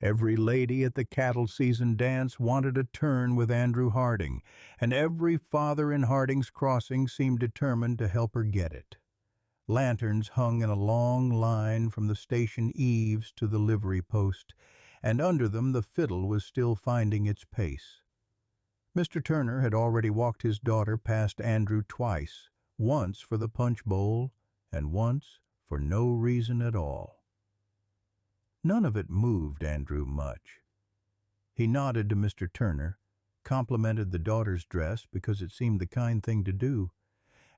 Every lady at the cattle season dance wanted a turn with Andrew Harding, and every father in Harding's Crossing seemed determined to help her get it. Lanterns hung in a long line from the station eaves to the livery post, and under them the fiddle was still finding its pace. Mr. Turner had already walked his daughter past Andrew twice, once for the punch bowl, and once for no reason at all. None of it moved Andrew much. He nodded to Mr. Turner, complimented the daughter's dress because it seemed the kind thing to do,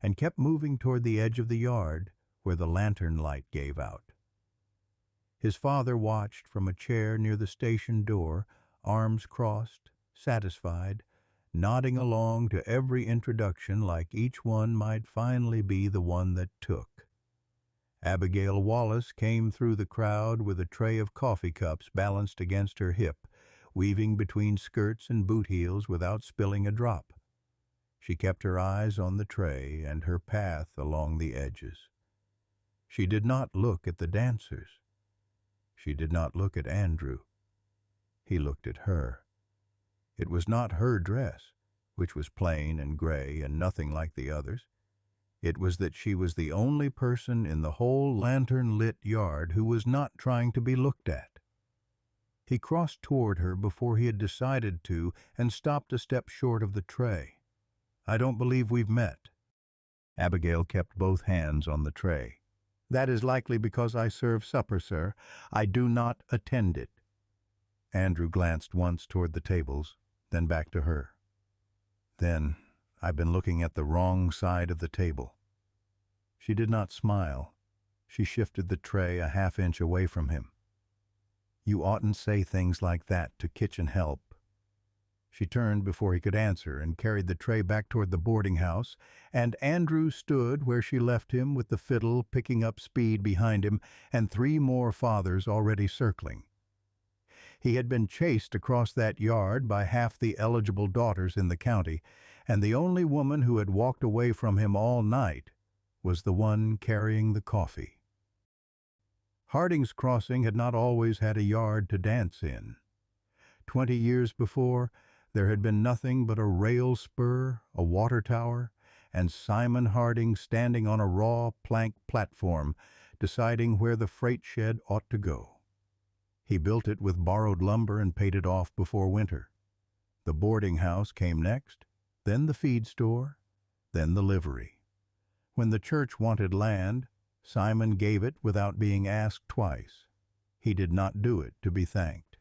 and kept moving toward the edge of the yard where the lantern light gave out. His father watched from a chair near the station door, arms crossed, satisfied, nodding along to every introduction like each one might finally be the one that took. Abigail Wallace came through the crowd with a tray of coffee cups balanced against her hip, weaving between skirts and boot heels without spilling a drop. She kept her eyes on the tray and her path along the edges. She did not look at the dancers. She did not look at Andrew. He looked at her. It was not her dress, which was plain and gray and nothing like the others. It was that she was the only person in the whole lantern-lit yard who was not trying to be looked at. He crossed toward her before he had decided to and stopped a step short of the tray. "I don't believe we've met." Abigail kept both hands on the tray. "That is likely because I serve supper, sir. I do not attend it." Andrew glanced once toward the tables, then back to her. "Then I've been looking at the wrong side of the table." She did not smile. She shifted the tray a half-inch away from him. "You oughtn't say things like that to kitchen help." She turned before he could answer and carried the tray back toward the boarding house, and Andrew stood where she left him with the fiddle picking up speed behind him and 3 more fathers already circling. He had been chased across that yard by half the eligible daughters in the county, and the only woman who had walked away from him all night was the one carrying the coffee. Harding's Crossing had not always had a yard to dance in. 20 years before, there had been nothing but a rail spur, a water tower, and Simon Harding standing on a raw plank platform, deciding where the freight shed ought to go. He built it with borrowed lumber and paid it off before winter. The boarding house came next, then the feed store, then the livery. When the church wanted land, Simon gave it without being asked twice. He did not do it to be thanked.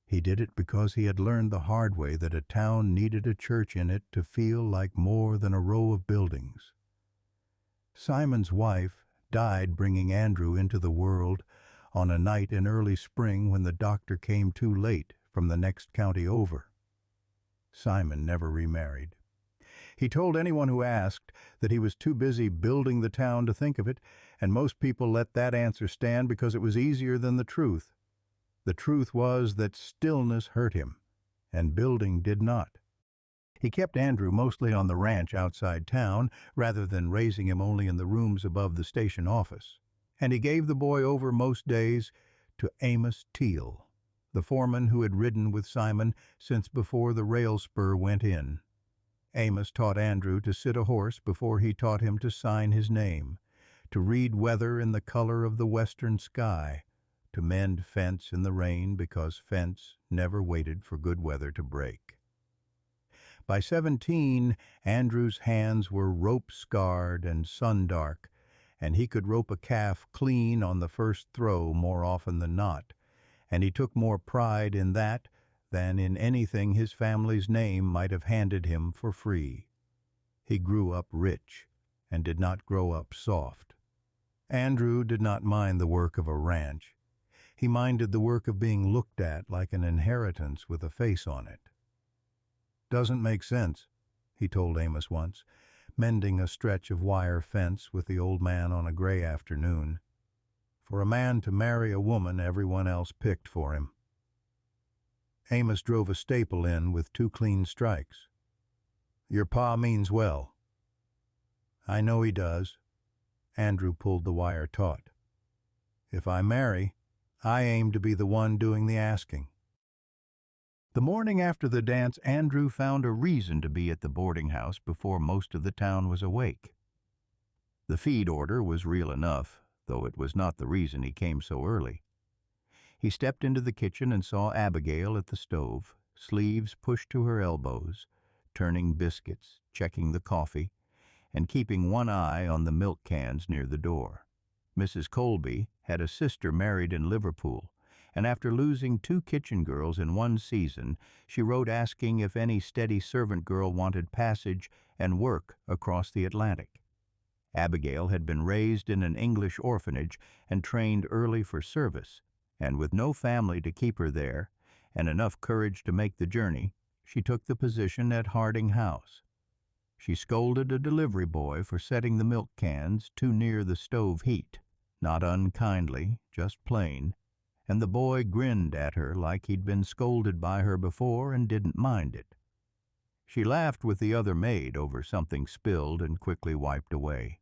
He did it because he had learned the hard way that a town needed a church in it to feel like more than a row of buildings. Simon's wife died bringing Andrew into the world on a night in early spring when the doctor came too late from the next county over. Simon never remarried. He told anyone who asked that he was too busy building the town to think of it, and most people let that answer stand because it was easier than the truth. The truth was that stillness hurt him, and building did not. He kept Andrew mostly on the ranch outside town, rather than raising him only in the rooms above the station office. And he gave the boy over most days to Amos Teal, the foreman who had ridden with Simon since before the rail spur went in. Amos taught Andrew to sit a horse before he taught him to sign his name, to read weather in the color of the western sky, to mend fence in the rain because fence never waited for good weather to break. By 17, Andrew's hands were rope-scarred and sun-dark, and he could rope a calf clean on the first throw more often than not, and he took more pride in that than in anything his family's name might have handed him for free. He grew up rich and did not grow up soft. Andrew did not mind the work of a ranch. He minded the work of being looked at like an inheritance with a face on it. "Doesn't make sense," he told Amos once, mending a stretch of wire fence with the old man on a gray afternoon. "For a man to marry a woman everyone else picked for him." Amos drove a staple in with 2 clean strikes. "Your pa means well." "I know he does." Andrew pulled the wire taut. "If I marry, I aim to be the one doing the asking." The morning after the dance, Andrew found a reason to be at the boarding house before most of the town was awake. The feed order was real enough, though it was not the reason he came so early. He stepped into the kitchen and saw Abigail at the stove, sleeves pushed to her elbows, turning biscuits, checking the coffee, and keeping one eye on the milk cans near the door. Mrs. Colby had a sister married in Liverpool, and after losing 2 kitchen girls in one season, she wrote asking if any steady servant girl wanted passage and work across the Atlantic. Abigail had been raised in an English orphanage and trained early for service, and with no family to keep her there, and enough courage to make the journey, she took the position at Harding House. She scolded a delivery boy for setting the milk cans too near the stove heat, not unkindly, just plain, and the boy grinned at her like he'd been scolded by her before and didn't mind it. She laughed with the other maid over something spilled and quickly wiped away.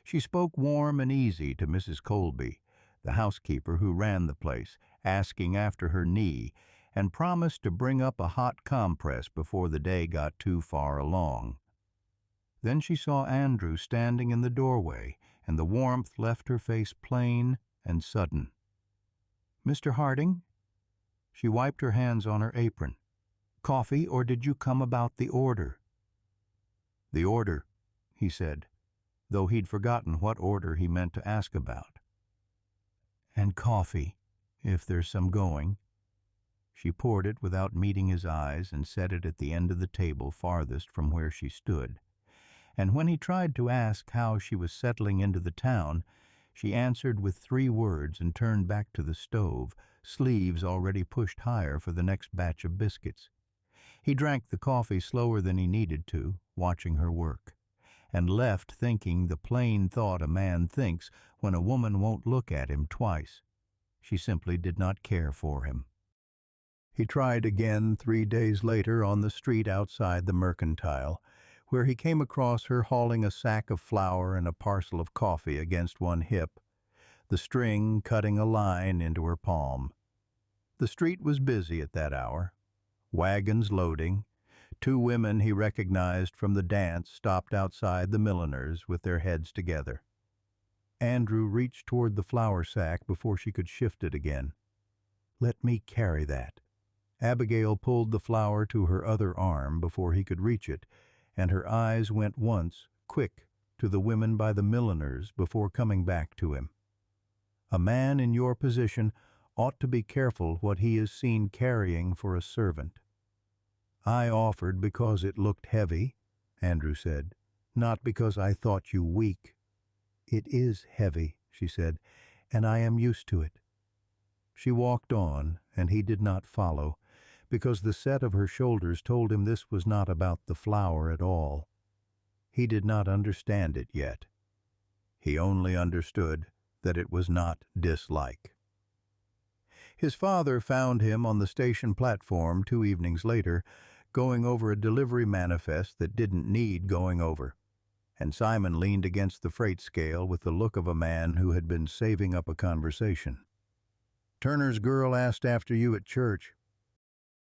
She spoke warm and easy to Mrs. Colby, the housekeeper who ran the place, asking after her knee, and promised to bring up a hot compress before the day got too far along. Then she saw Andrew standing in the doorway, and the warmth left her face plain and sudden. "Mr. Harding?" She wiped her hands on her apron. "Coffee, or did you come about the order?" "The order," he said, though he'd forgotten what order he meant to ask about. "And coffee, if there's some going." She poured it without meeting his eyes and set it at the end of the table farthest from where she stood. And when he tried to ask how she was settling into the town, she answered with 3 words and turned back to the stove, sleeves already pushed higher for the next batch of biscuits. He drank the coffee slower than he needed to, watching her work, and left thinking the plain thought a man thinks when a woman won't look at him twice. She simply did not care for him. He tried again 3 days later on the street outside the Mercantile, where he came across her hauling a sack of flour and a parcel of coffee against one hip, the string cutting a line into her palm. The street was busy at that hour, wagons loading. 2 women he recognized from the dance stopped outside the milliner's with their heads together. Andrew reached toward the flour sack before she could shift it again. "Let me carry that." Abigail pulled the flour to her other arm before he could reach it, and her eyes went once, quick, to the women by the milliner's before coming back to him. "A man in your position ought to be careful what he is seen carrying for a servant." "I offered because it looked heavy," Andrew said, "not because I thought you weak." "It is heavy," she said, "and I am used to it." She walked on, and he did not follow, because the set of her shoulders told him this was not about the flour at all. He did not understand it yet. He only understood that it was not dislike. His father found him on the station platform 2 evenings later, going over a delivery manifest that didn't need going over, and Simon leaned against the freight scale with the look of a man who had been saving up a conversation. "Turner's girl asked after you at church.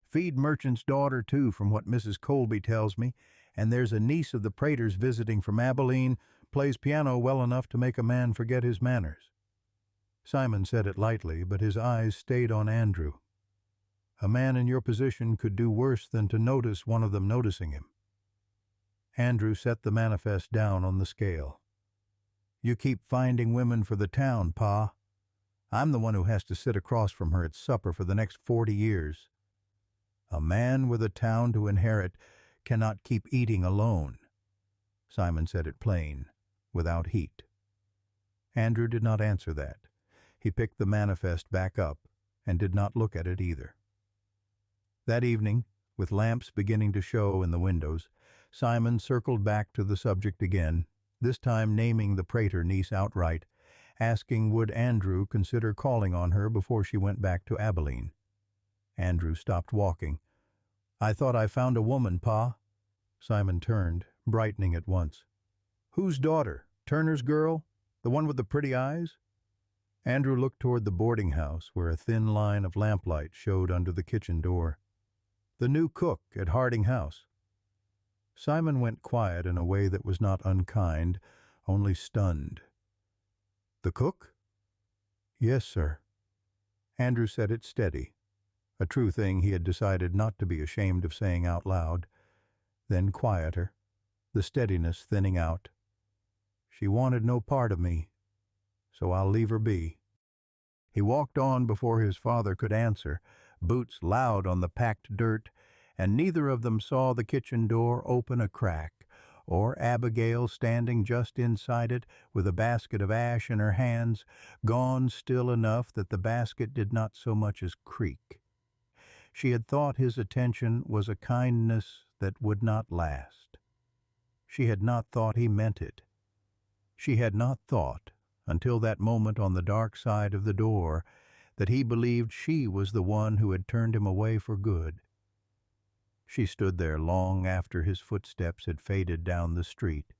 Feed merchant's daughter, too, from what Mrs. Colby tells me, and there's a niece of the Praters visiting from Abilene, plays piano well enough to make a man forget his manners." Simon said it lightly, but his eyes stayed on Andrew. A man in your position could do worse than to notice one of them noticing him. Andrew set the manifest down on the scale. "You keep finding women for the town, Pa. I'm the one who has to sit across from her at supper for the next 40 years. A man with a town to inherit cannot keep eating alone." Simon said it plain, without heat. Andrew did not answer that. He picked the manifest back up and did not look at it either. That evening, with lamps beginning to show in the windows, Simon circled back to the subject again, this time naming the Prater niece outright, asking would Andrew consider calling on her before she went back to Abilene. Andrew stopped walking. "I thought I found a woman, Pa." Simon turned, brightening at once. "Whose daughter? Turner's girl? The one with the pretty eyes?" Andrew looked toward the boarding house where a thin line of lamplight showed under the kitchen door. The new cook at Harding House. Simon went quiet in a way that was not unkind, only stunned. The cook? Yes, sir. Andrew said it steady, a true thing he had decided not to be ashamed of saying out loud. Then quieter, the steadiness thinning out. She wanted no part of me, so I'll leave her be. He walked on before his father could answer, boots loud on the packed dirt, and neither of them saw the kitchen door open a crack, or Abigail standing just inside it with a basket of ash in her hands, gone still enough that the basket did not so much as creak. She had thought his attention was a kindness that would not last. She had not thought he meant it. She had not thought, until that moment on the dark side of the door, that he believed she was the one who had turned him away for good. She stood there long after his footsteps had faded down the street,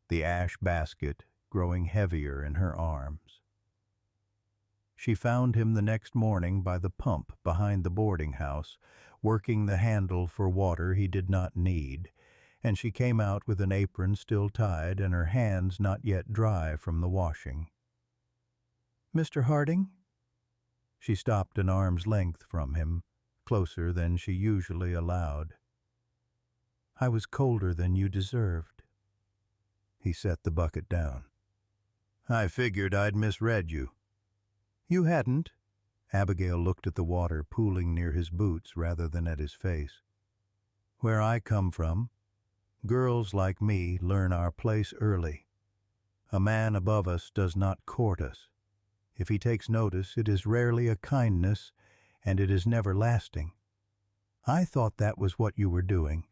the ash basket growing heavier in her arms. She found him the next morning by the pump behind the boarding house, working the handle for water he did not need, and she came out with an apron still tied and her hands not yet dry from the washing. "Mr. Harding?" She stopped an arm's length from him, closer than she usually allowed. "I was colder than you deserved." He set the bucket down. "I figured I'd misread you." "You hadn't." Abigail looked at the water pooling near his boots rather than at his face. "Where I come from, girls like me learn our place early. A man above us does not court us. If he takes notice, it is rarely a kindness, and it is never lasting. I thought that was what you were doing.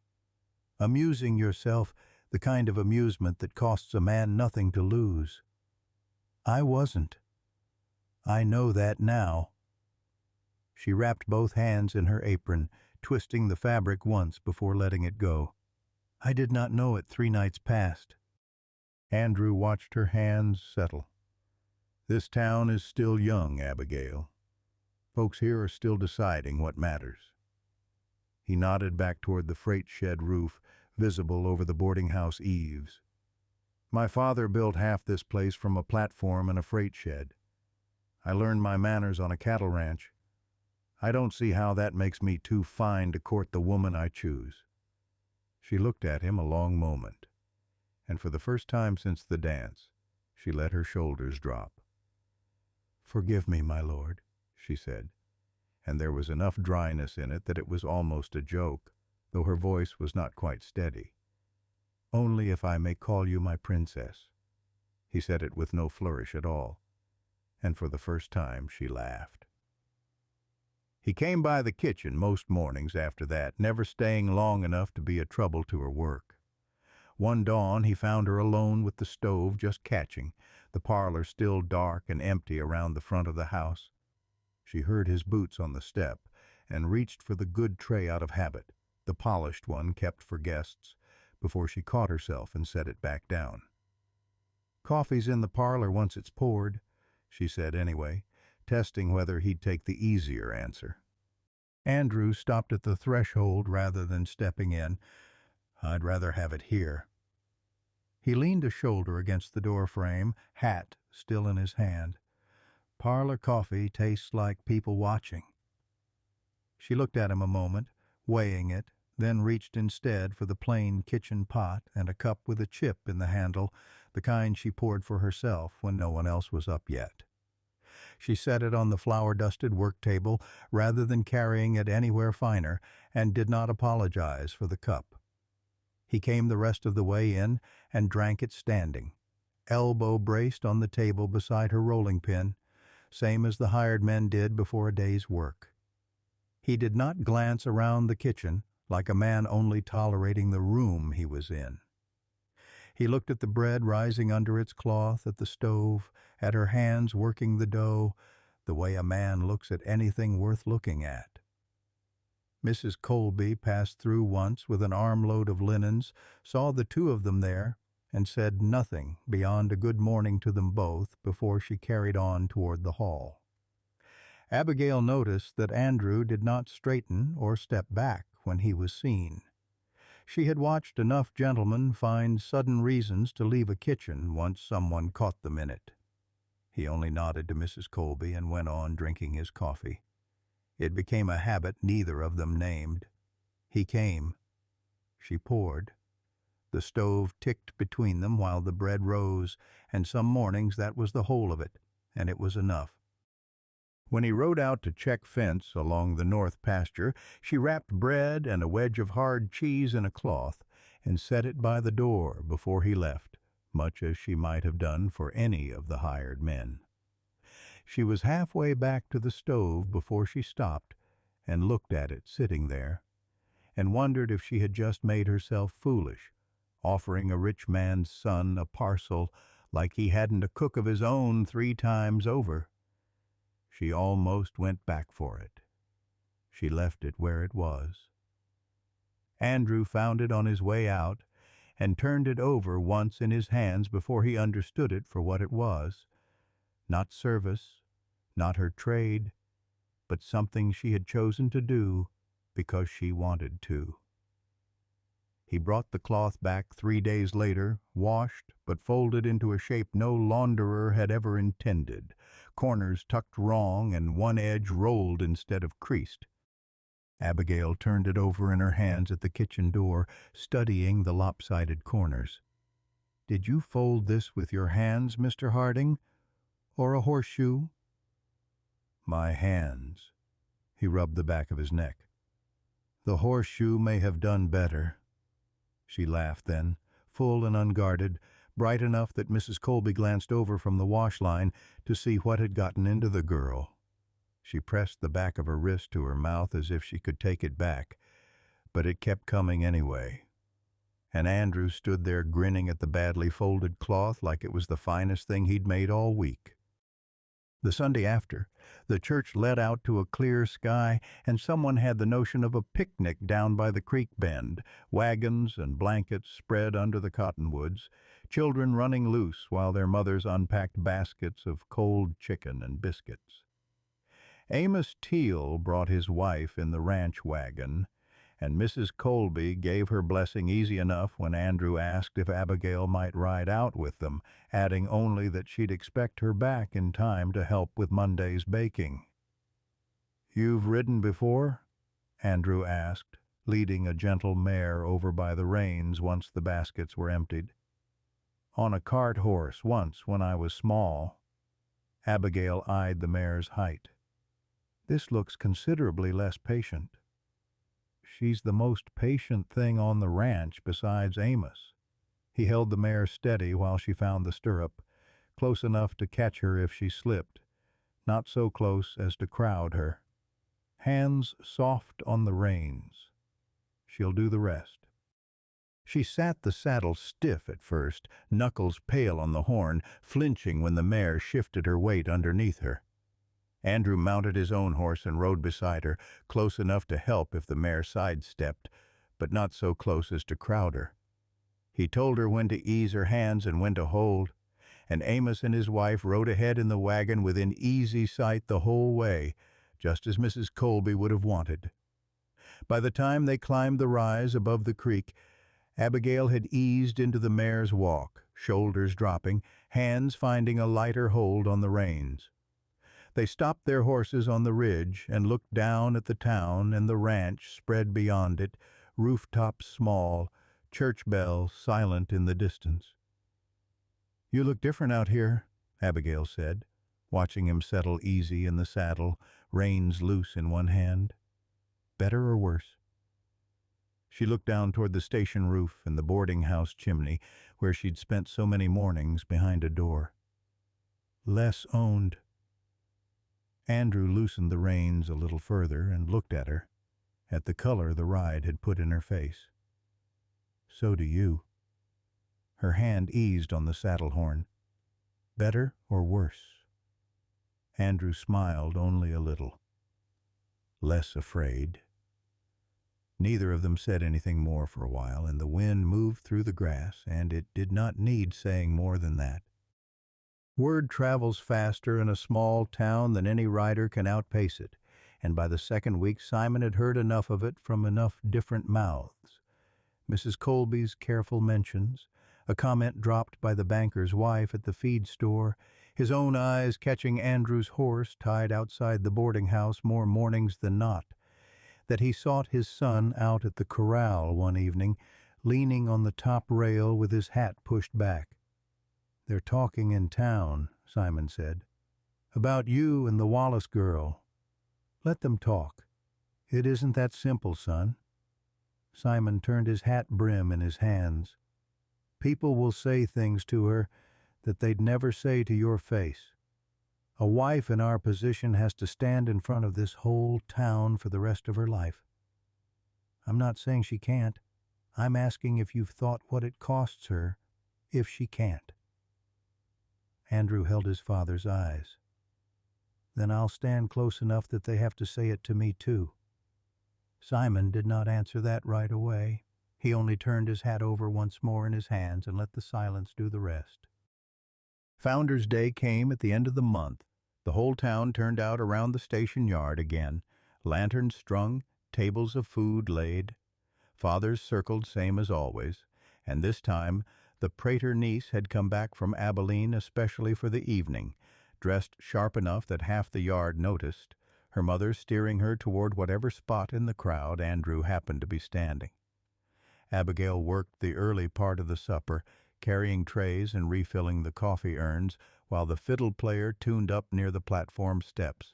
Amusing yourself, the kind of amusement that costs a man nothing to lose. I wasn't. I know that now." She wrapped both hands in her apron, twisting the fabric once before letting it go. "I did not know it 3 nights past." Andrew watched her hands settle. "This town is still young, Abigail. Folks here are still deciding what matters." He nodded back toward the freight shed roof, visible over the boarding house eaves. "My father built half this place from a platform and a freight shed. I learned my manners on a cattle ranch. I don't see how that makes me too fine to court the woman I choose." She looked at him a long moment, and for the first time since the dance, she let her shoulders drop. "Forgive me, my lord," she said, and there was enough dryness in it that it was almost a joke, though her voice was not quite steady. "Only if I may call you my princess." He said it with no flourish at all, and for the first time she laughed. He came by the kitchen most mornings after that, never staying long enough to be a trouble to her work. One dawn he found her alone with the stove just catching, the parlor still dark and empty around the front of the house. She heard his boots on the step and reached for the good tray out of habit, the polished one kept for guests, before she caught herself and set it back down. "Coffee's in the parlor once it's poured," she said anyway, testing whether he'd take the easier answer. Andrew stopped at the threshold rather than stepping in. "I'd rather have it here." He leaned a shoulder against the door frame, hat still in his hand. "Parlor coffee tastes like people watching." She looked at him a moment, weighing it, then reached instead for the plain kitchen pot and a cup with a chip in the handle, the kind she poured for herself when no one else was up yet. She set it on the flour-dusted work table rather than carrying it anywhere finer, and did not apologize for the cup. He came the rest of the way in and drank it standing, elbow braced on the table beside her rolling pin, same as the hired men did before a day's work. He did not glance around the kitchen like a man only tolerating the room he was in. He looked at the bread rising under its cloth at the stove, at her hands working the dough, the way a man looks at anything worth looking at. Mrs. Colby passed through once with an armload of linens, saw the two of them there, and said nothing beyond a good morning to them both before she carried on toward the hall. Abigail noticed that Andrew did not straighten or step back when he was seen. She had watched enough gentlemen find sudden reasons to leave a kitchen once someone caught them in it. He only nodded to Mrs. Colby and went on drinking his coffee. It became a habit neither of them named. He came. She poured. The stove ticked between them while the bread rose, and some mornings that was the whole of it, and it was enough. When he rode out to check fence along the north pasture, she wrapped bread and a wedge of hard cheese in a cloth and set it by the door before he left, much as she might have done for any of the hired men. She was halfway back to the stove before she stopped and looked at it sitting there, and wondered if she had just made herself foolish, offering a rich man's son a parcel like he hadn't a cook of his own 3 times over. She almost went back for it. She left it where it was. Andrew found it on his way out and turned it over once in his hands before he understood it for what it was. Not service, not her trade, but something she had chosen to do because she wanted to. He brought the cloth back 3 days later, washed, but folded into a shape no launderer had ever intended, corners tucked wrong and one edge rolled instead of creased. Abigail turned it over in her hands at the kitchen door, studying the lopsided corners. "Did you fold this with your hands, Mr. Harding, or a horseshoe?" "My hands." He rubbed the back of his neck. "The horseshoe may have done better." She laughed then, full and unguarded, bright enough that Mrs. Colby glanced over from the wash line to see what had gotten into the girl. She pressed the back of her wrist to her mouth as if she could take it back, but it kept coming anyway. And Andrew stood there grinning at the badly folded cloth like it was the finest thing he'd made all week. The Sunday after, the church led out to a clear sky, and someone had the notion of a picnic down by the creek bend, wagons and blankets spread under the cottonwoods, children running loose while their mothers unpacked baskets of cold chicken and biscuits. Amos Teal brought his wife in the ranch wagon, and Mrs. Colby gave her blessing easy enough when Andrew asked if Abigail might ride out with them, adding only that she'd expect her back in time to help with Monday's baking. "You've ridden before?" Andrew asked, leading a gentle mare over by the reins once the baskets were emptied. "On a cart horse once when I was small." Abigail eyed the mare's height. "This looks considerably less patient." "She's the most patient thing on the ranch besides Amos." He held the mare steady while she found the stirrup, close enough to catch her if she slipped, not so close as to crowd her. Hands soft on the reins. She'll do the rest. She sat the saddle stiff at first, knuckles pale on the horn, flinching when the mare shifted her weight underneath her. Andrew mounted his own horse and rode beside her, close enough to help if the mare sidestepped, but not so close as to crowd her. He told her when to ease her hands and when to hold, and Amos and his wife rode ahead in the wagon within easy sight the whole way, just as Mrs. Colby would have wanted. By the time they climbed the rise above the creek, Abigail had eased into the mare's walk, shoulders dropping, hands finding a lighter hold on the reins. They stopped their horses on the ridge and looked down at the town and the ranch spread beyond it, rooftops small, church bells silent in the distance. "You look different out here," Abigail said, watching him settle easy in the saddle, reins loose in one hand. "Better or worse?" She looked down toward the station roof and the boarding house chimney where she'd spent so many mornings behind a door. "Less owned." Andrew loosened the reins a little further and looked at her, at the color the ride had put in her face. "So do you." Her hand eased on the saddle horn. "Better or worse?" Andrew smiled only a little. "Less afraid." Neither of them said anything more for a while, and the wind moved through the grass, and it did not need saying more than that. Word travels faster in a small town than any rider can outpace it, and by the second week Simon had heard enough of it from enough different mouths. Mrs. Colby's careful mentions, a comment dropped by the banker's wife at the feed store, his own eyes catching Andrew's horse tied outside the boarding house more mornings than not, that he sought his son out at the corral one evening, leaning on the top rail with his hat pushed back. "They're talking in town," Simon said, "about you and the Wallace girl. Let them talk. It isn't that simple, son." Simon turned his hat brim in his hands. "People will say things to her that they'd never say to your face. A wife in our position has to stand in front of this whole town for the rest of her life. I'm not saying she can't. I'm asking if you've thought what it costs her if she can't." Andrew held his father's eyes. "Then I'll stand close enough that they have to say it to me too." Simon did not answer that right away. He only turned his hat over once more in his hands and let the silence do the rest. Founder's Day came at the end of the month. The whole town turned out around the station yard again, lanterns strung, tables of food laid. Fathers circled same as always, and this time the Prater niece had come back from Abilene especially for the evening, dressed sharp enough that half the yard noticed, her mother steering her toward whatever spot in the crowd Andrew happened to be standing. Abigail worked the early part of the supper, carrying trays and refilling the coffee urns, while the fiddle player tuned up near the platform steps,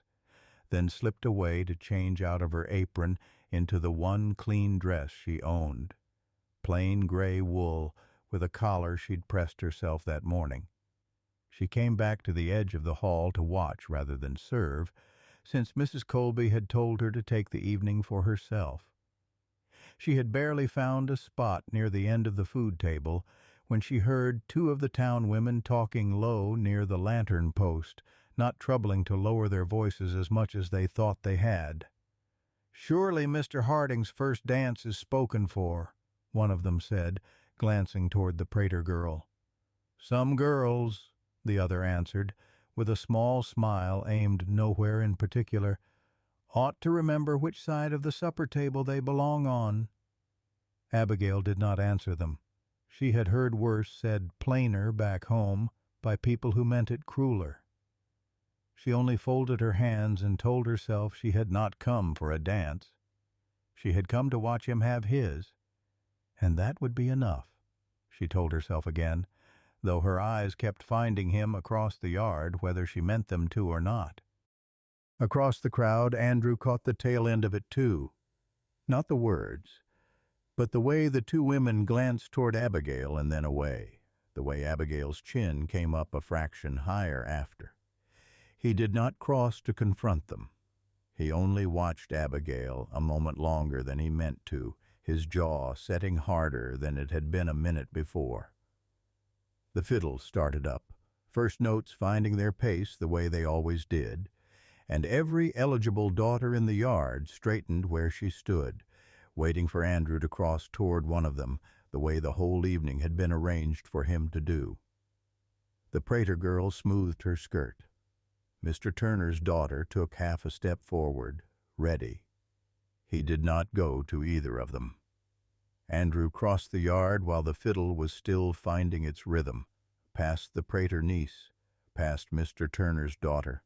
then slipped away to change out of her apron into the one clean dress she owned, plain gray wool with a collar she'd pressed herself that morning. She came back to the edge of the hall to watch rather than serve, since Mrs. Colby had told her to take the evening for herself. She had barely found a spot near the end of the food table when she heard two of the town women talking low near the lantern post, not troubling to lower their voices as much as they thought they had. "Surely Mr. Harding's first dance is spoken for," one of them said, glancing toward the Prater girl. "Some girls," the other answered, with a small smile aimed nowhere in particular, "ought to remember which side of the supper table they belong on." Abigail did not answer them. She had heard worse said plainer back home by people who meant it crueler. She only folded her hands and told herself she had not come for a dance. She had come to watch him have his, and that would be enough, she told herself again, though her eyes kept finding him across the yard, whether she meant them to or not. Across the crowd, Andrew caught the tail end of it too. Not the words, but the way the two women glanced toward Abigail and then away, the way Abigail's chin came up a fraction higher after. He did not cross to confront them. He only watched Abigail a moment longer than he meant to, his jaw setting harder than it had been a minute before. The fiddle started up, first notes finding their pace the way they always did, and every eligible daughter in the yard straightened where she stood, waiting for Andrew to cross toward one of them, the way the whole evening had been arranged for him to do. The Prater girl smoothed her skirt. Mr. Turner's daughter took half a step forward, ready. He did not go to either of them. Andrew crossed the yard while the fiddle was still finding its rhythm, past the Prater niece, past Mr. Turner's daughter,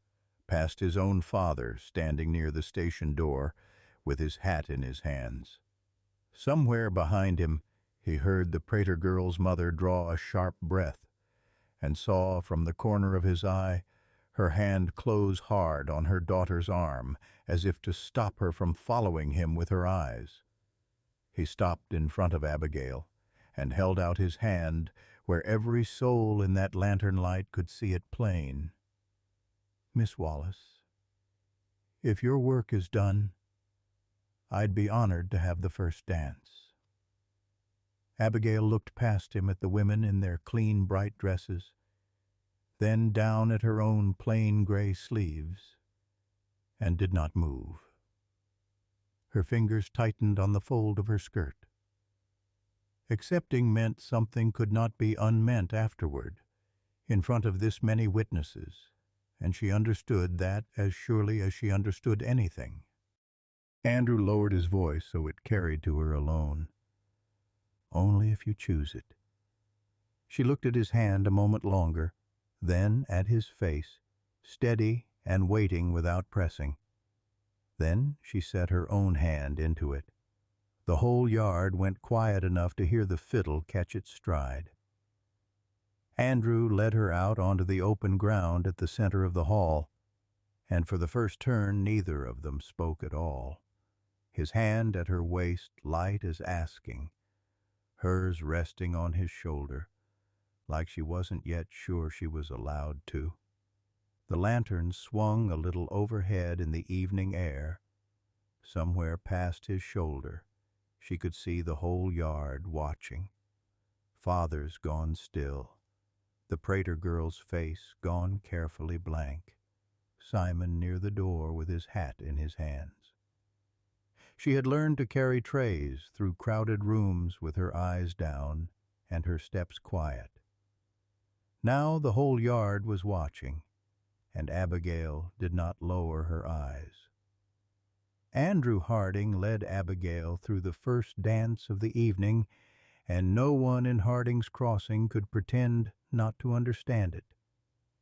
past his own father standing near the station door with his hat in his hands. Somewhere behind him he heard the Prater girl's mother draw a sharp breath, and saw from the corner of his eye her hand close hard on her daughter's arm, as if to stop her from following him with her eyes. He stopped in front of Abigail, and held out his hand where every soul in that lantern light could see it plain. "Miss Wallace, if your work is done, I'd be honored to have the first dance." Abigail looked past him at the women in their clean, bright dresses, then down at her own plain gray sleeves, and did not move. Her fingers tightened on the fold of her skirt. Accepting meant something could not be unmeant afterward, in front of this many witnesses, and she understood that as surely as she understood anything. Andrew lowered his voice so it carried to her alone. Only if you choose it. She looked at his hand a moment longer, then at his face, steady and waiting without pressing. Then she set her own hand into it. The whole yard went quiet enough to hear the fiddle catch its stride. Andrew led her out onto the open ground at the center of the hall, and for the first turn neither of them spoke at all, his hand at her waist light as asking, hers resting on his shoulder, like she wasn't yet sure she was allowed to. The lantern swung a little overhead in the evening air. Somewhere past his shoulder, she could see the whole yard watching. Father's gone still. The Prater girl's face gone carefully blank. Simon near the door with his hat in his hands. She had learned to carry trays through crowded rooms with her eyes down and her steps quiet. Now the whole yard was watching, and Abigail did not lower her eyes. Andrew Harding led Abigail through the first dance of the evening, and no one in Harding's Crossing could pretend not to understand it.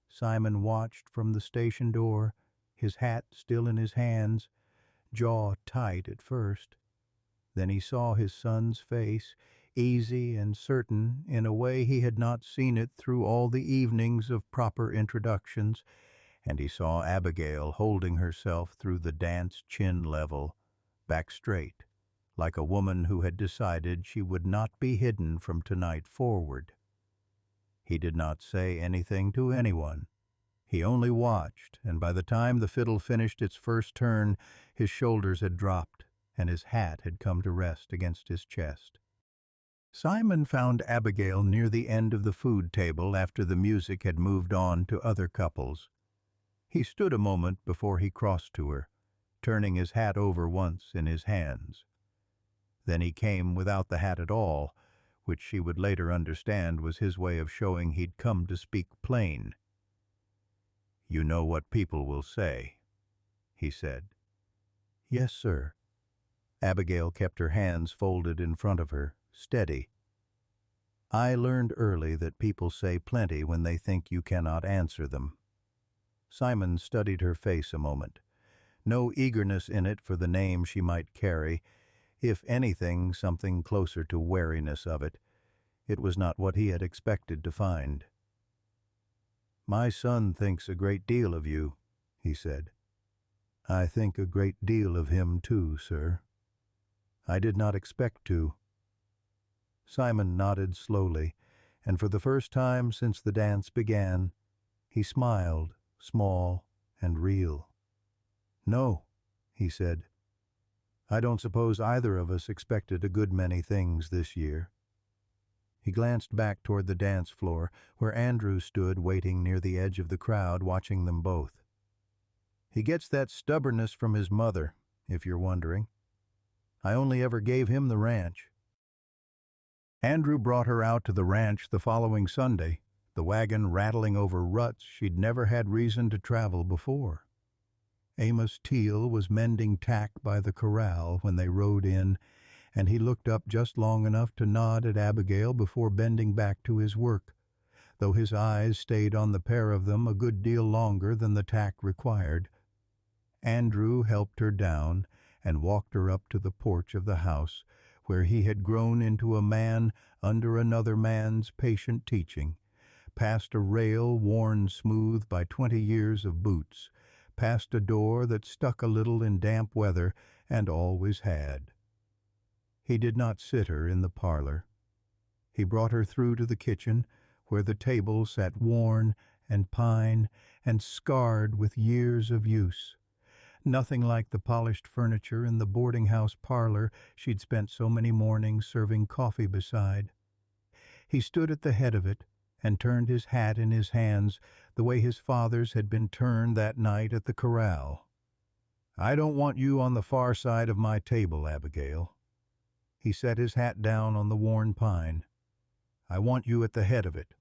Simon watched from the station door, his hat still in his hands, jaw tight at first. Then he saw his son's face, easy and certain in a way he had not seen it through all the evenings of proper introductions, and he saw Abigail holding herself through the dance chin level, back straight, like a woman who had decided she would not be hidden from tonight forward. He did not say anything to anyone. He only watched, and by the time the fiddle finished its first turn, his shoulders had dropped, and his hat had come to rest against his chest. Simon found Abigail near the end of the food table after the music had moved on to other couples. He stood a moment before he crossed to her, turning his hat over once in his hands. Then he came without the hat at all, which she would later understand was his way of showing he'd come to speak plain. "You know what people will say," he said. "Yes, sir." Abigail kept her hands folded in front of her, steady. "I learned early that people say plenty when they think you cannot answer them." Simon studied her face a moment. No eagerness in it for the name she might carry, if anything, something closer to wariness of it. It was not what he had expected to find. "My son thinks a great deal of you," he said. "I think a great deal of him too, sir." "I did not expect to." Simon nodded slowly, and for the first time since the dance began, he smiled, small and real. "No," he said. "I don't suppose either of us expected a good many things this year." He glanced back toward the dance floor, where Andrew stood waiting near the edge of the crowd, watching them both. "He gets that stubbornness from his mother, if you're wondering. I only ever gave him the ranch." Andrew brought her out to the ranch the following Sunday, the wagon rattling over ruts she'd never had reason to travel before. Amos Teal was mending tack by the corral when they rode in, and he looked up just long enough to nod at Abigail before bending back to his work, though his eyes stayed on the pair of them a good deal longer than the tack required. Andrew helped her down and walked her up to the porch of the house, where he had grown into a man under another man's patient teaching, past a rail worn smooth by 20 years of boots, past a door that stuck a little in damp weather and always had. He did not sit her in the parlor. He brought her through to the kitchen, where the table sat worn and pine and scarred with years of use. Nothing like the polished furniture in the boarding-house parlor she'd spent so many mornings serving coffee beside. He stood at the head of it and turned his hat in his hands the way his father's had been turned that night at the corral. I don't want you on the far side of my table, Abigail. He set his hat down on the worn pine. I want you at the head of it.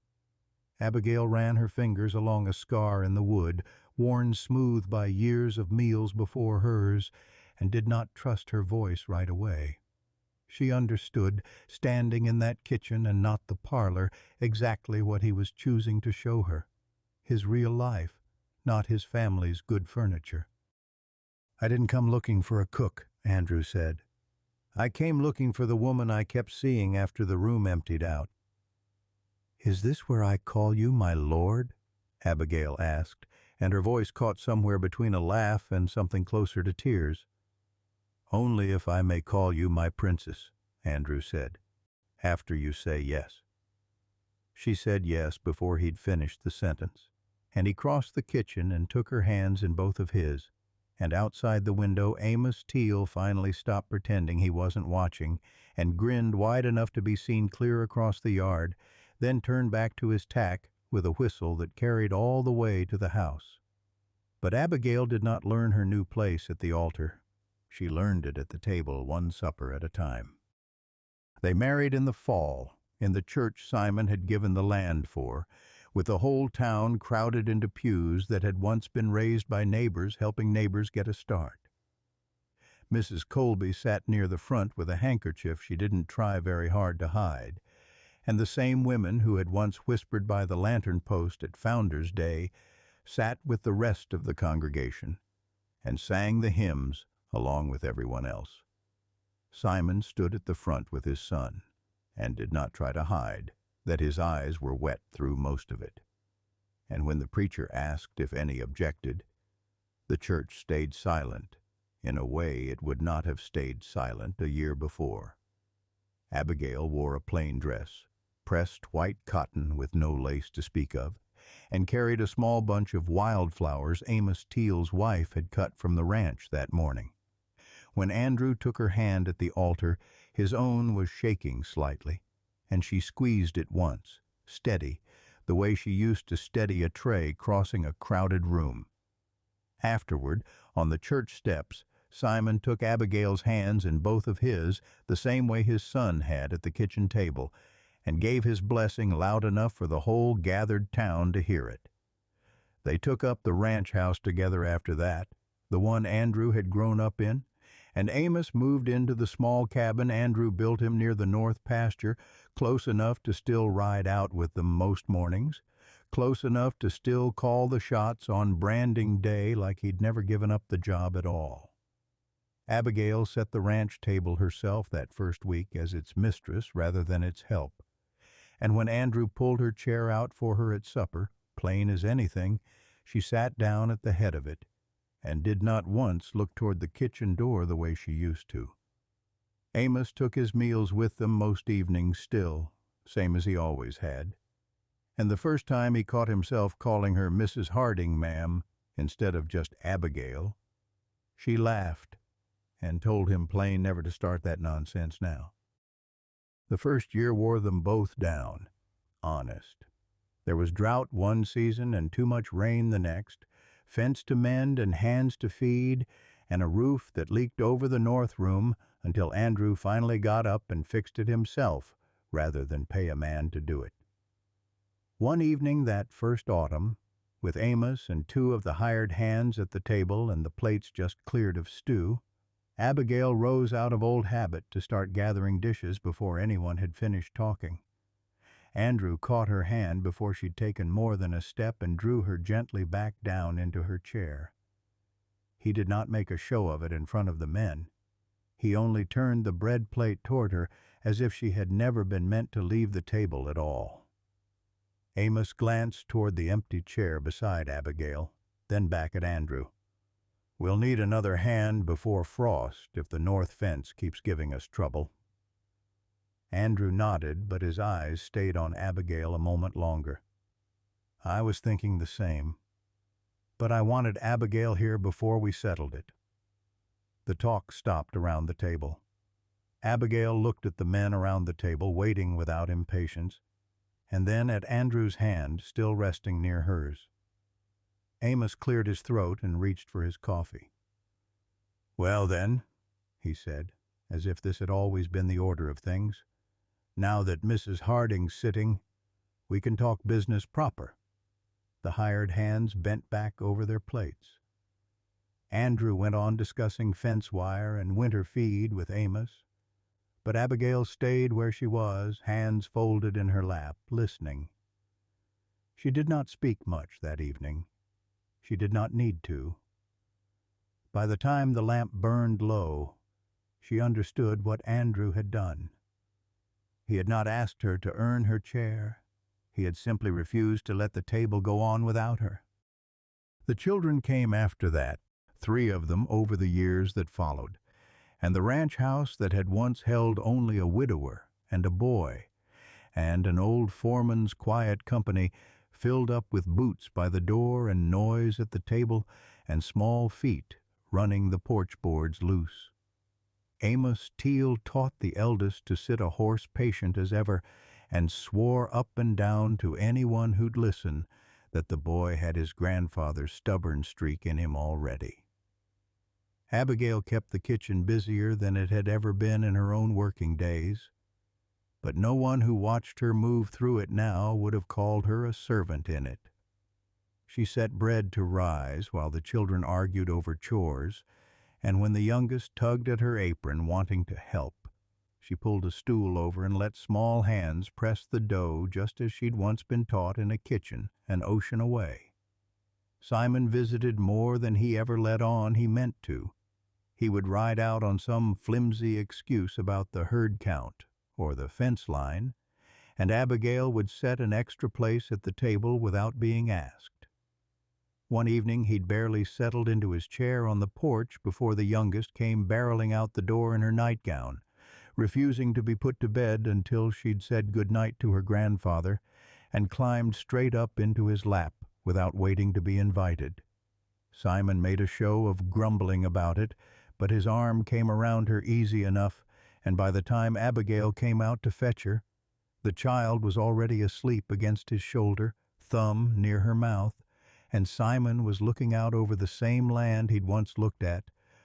Abigail ran her fingers along a scar in the wood, worn smooth by years of meals before hers, and did not trust her voice right away. She understood, standing in that kitchen and not the parlor, exactly what he was choosing to show her. His real life, not his family's good furniture. I didn't come looking for a cook, Andrew said. I came looking for the woman I kept seeing after the room emptied out. Is this where I call you my lord? Abigail asked, and her voice caught somewhere between a laugh and something closer to tears. Only if I may call you my princess, Andrew said, after you say yes. She said yes before he'd finished the sentence, and he crossed the kitchen and took her hands in both of his, and outside the window Amos Teal finally stopped pretending he wasn't watching and grinned wide enough to be seen clear across the yard, then turned back to his tack with a whistle that carried all the way to the house. But Abigail did not learn her new place at the altar. She learned it at the table, one supper at a time. They married in the fall, in the church Simon had given the land for, with the whole town crowded into pews that had once been raised by neighbors helping neighbors get a start. Mrs. Colby sat near the front with a handkerchief she didn't try very hard to hide, and the same women who had once whispered by the lantern post at Founder's Day sat with the rest of the congregation and sang the hymns along with everyone else. Simon stood at the front with his son and did not try to hide that his eyes were wet through most of it. And when the preacher asked if any objected, the church stayed silent in a way it would not have stayed silent a year before. Abigail wore a plain dress, pressed white cotton with no lace to speak of, and carried a small bunch of wildflowers Amos Teal's wife had cut from the ranch that morning. When Andrew took her hand at the altar, his own was shaking slightly, and she squeezed it once, steady, the way she used to steady a tray crossing a crowded room. Afterward, on the church steps, Simon took Abigail's hands in both of his, the same way his son had at the kitchen table, and gave his blessing loud enough for the whole gathered town to hear it. They took up the ranch house together after that, the one Andrew had grown up in, and Amos moved into the small cabin Andrew built him near the north pasture, close enough to still ride out with them most mornings, close enough to still call the shots on branding day like he'd never given up the job at all. Abigail set the ranch table herself that first week as its mistress rather than its help, and when Andrew pulled her chair out for her at supper, plain as anything, she sat down at the head of it, and did not once look toward the kitchen door the way she used to. Amos took his meals with them most evenings still, same as he always had, and the first time he caught himself calling her Mrs. Harding, ma'am, instead of just Abigail, she laughed and told him plain never to start that nonsense now. The first year wore them both down, honest. There was drought one season and too much rain the next, fence to mend and hands to feed, and a roof that leaked over the north room until Andrew finally got up and fixed it himself rather than pay a man to do it. One evening that first autumn, with Amos and two of the hired hands at the table and the plates just cleared of stew, Abigail rose out of old habit to start gathering dishes before anyone had finished talking. Andrew caught her hand before she'd taken more than a step and drew her gently back down into her chair. He did not make a show of it in front of the men. He only turned the bread plate toward her as if she had never been meant to leave the table at all. Amos glanced toward the empty chair beside Abigail, then back at Andrew. We'll need another hand before frost if the north fence keeps giving us trouble. Andrew nodded, but his eyes stayed on Abigail a moment longer. I was thinking the same, but I wanted Abigail here before we settled it. The talk stopped around the table. Abigail looked at the men around the table, waiting without impatience, and then at Andrew's hand, still resting near hers. Amos cleared his throat and reached for his coffee. "Well then," he said, as if this had always been the order of things, "now that Mrs. Harding's sitting, we can talk business proper." The hired hands bent back over their plates. Andrew went on discussing fence wire and winter feed with Amos, but Abigail stayed where she was, hands folded in her lap, listening. She did not speak much that evening. She did not need to. By the time the lamp burned low, she understood what Andrew had done. He had not asked her to earn her chair. He had simply refused to let the table go on without her. The children came after that, 3 of them over the years that followed, and the ranch house that had once held only a widower and a boy, and an old foreman's quiet company filled up with boots by the door and noise at the table and small feet running the porch boards loose. Amos Teal taught the eldest to sit a horse patient as ever, and swore up and down to anyone who'd listen that the boy had his grandfather's stubborn streak in him already. Abigail kept the kitchen busier than it had ever been in her own working days, but no one who watched her move through it now would have called her a servant in it. She set bread to rise while the children argued over chores, and when the youngest tugged at her apron wanting to help, she pulled a stool over and let small hands press the dough just as she'd once been taught in a kitchen an ocean away. Simon visited more than he ever let on he meant to. He would ride out on some flimsy excuse about the herd count or the fence line, and Abigail would set an extra place at the table without being asked. One evening he'd barely settled into his chair on the porch before the youngest came barreling out the door in her nightgown, refusing to be put to bed until she'd said good night to her grandfather, and climbed straight up into his lap without waiting to be invited. Simon made a show of grumbling about it, but his arm came around her easy enough, and by the time Abigail came out to fetch her, the child was already asleep against his shoulder, thumb near her mouth, and Simon was looking out over the same land he'd once looked at,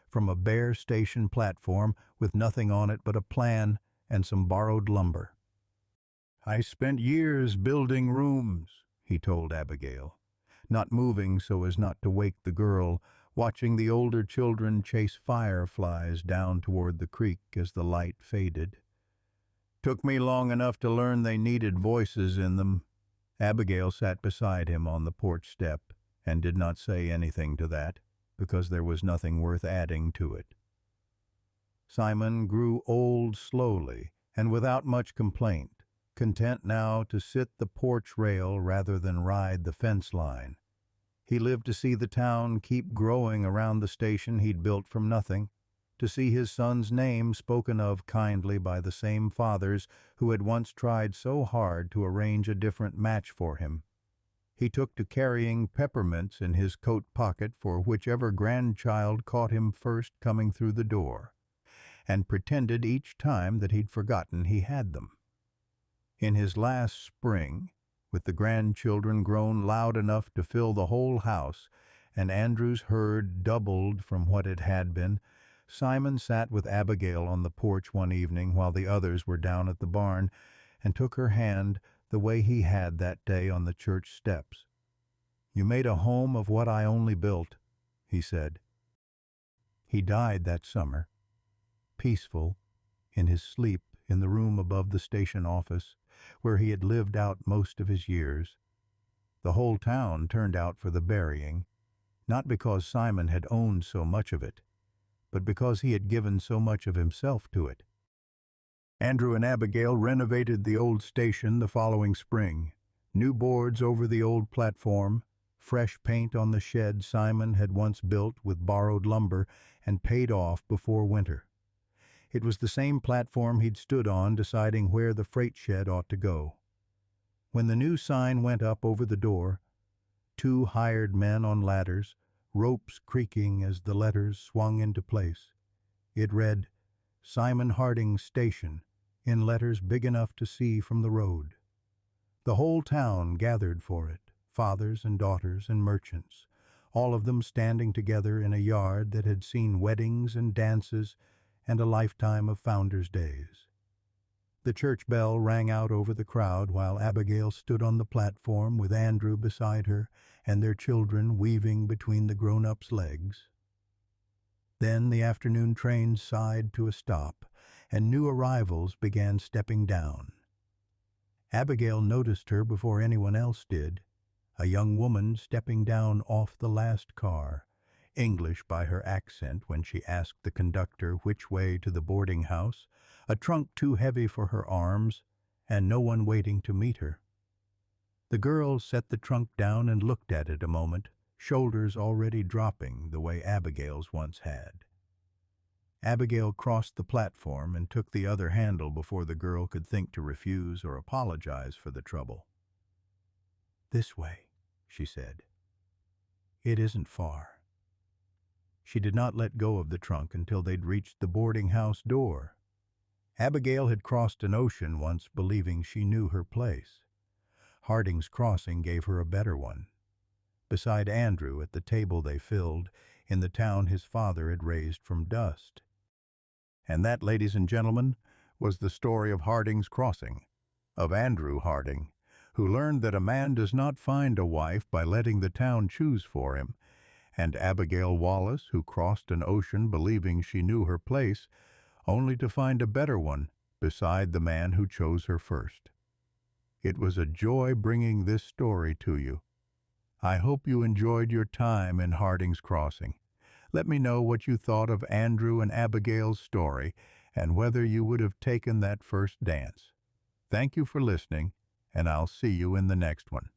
from a bare station platform with nothing on it but a plan and some borrowed lumber. "I spent years building rooms," he told Abigail, not moving so as not to wake the girl, watching the older children chase fireflies down toward the creek as the light faded. "Took me long enough to learn they needed voices in them." Abigail sat beside him on the porch step and did not say anything to that, because there was nothing worth adding to it. Simon grew old slowly and without much complaint, content now to sit the porch rail rather than ride the fence line. He lived to see the town keep growing around the station he'd built from nothing, to see his son's name spoken of kindly by the same fathers who had once tried so hard to arrange a different match for him. He took to carrying peppermints in his coat pocket for whichever grandchild caught him first coming through the door, and pretended each time that he'd forgotten he had them. In his last spring, with the grandchildren grown loud enough to fill the whole house, and Andrew's herd doubled from what it had been, Simon sat with Abigail on the porch one evening while the others were down at the barn, and took her hand the way he had that day on the church steps. "You made a home of what I only built," he said. He died that summer, peaceful, in his sleep in the room above the station office, where he had lived out most of his years. The whole town turned out for the burying, not because Simon had owned so much of it, but because he had given so much of himself to it. Andrew and Abigail renovated the old station the following spring. New boards over the old platform, fresh paint on the shed Simon had once built with borrowed lumber and paid off before winter. It was the same platform he'd stood on deciding where the freight shed ought to go. When the new sign went up over the door, 2 hired men on ladders, ropes creaking as the letters swung into place, it read, "Simon Harding Station," in letters big enough to see from the road. The whole town gathered for it, fathers and daughters and merchants, all of them standing together in a yard that had seen weddings and dances and a lifetime of Founders' Days. The church bell rang out over the crowd while Abigail stood on the platform with Andrew beside her and their children weaving between the grown-ups' legs. Then the afternoon train sighed to a stop, and new arrivals began stepping down. Abigail noticed her before anyone else did, a young woman stepping down off the last car, English by her accent when she asked the conductor which way to the boarding house, a trunk too heavy for her arms, and no one waiting to meet her. The girl set the trunk down and looked at it a moment, shoulders already dropping the way Abigail's once had. Abigail crossed the platform and took the other handle before the girl could think to refuse or apologize for the trouble. "This way," she said. "It isn't far." She did not let go of the trunk until they'd reached the boarding house door. Abigail had crossed an ocean once believing she knew her place. Harding's Crossing gave her a better one. Beside Andrew at the table they filled, in the town his father had raised from dust. And that, ladies and gentlemen, was the story of Harding's Crossing, of Andrew Harding, who learned that a man does not find a wife by letting the town choose for him, and Abigail Wallace, who crossed an ocean believing she knew her place, only to find a better one beside the man who chose her first. It was a joy bringing this story to you. I hope you enjoyed your time in Harding's Crossing. Let me know what you thought of Andrew and Abigail's story and whether you would have taken that first dance. Thank you for listening, and I'll see you in the next one.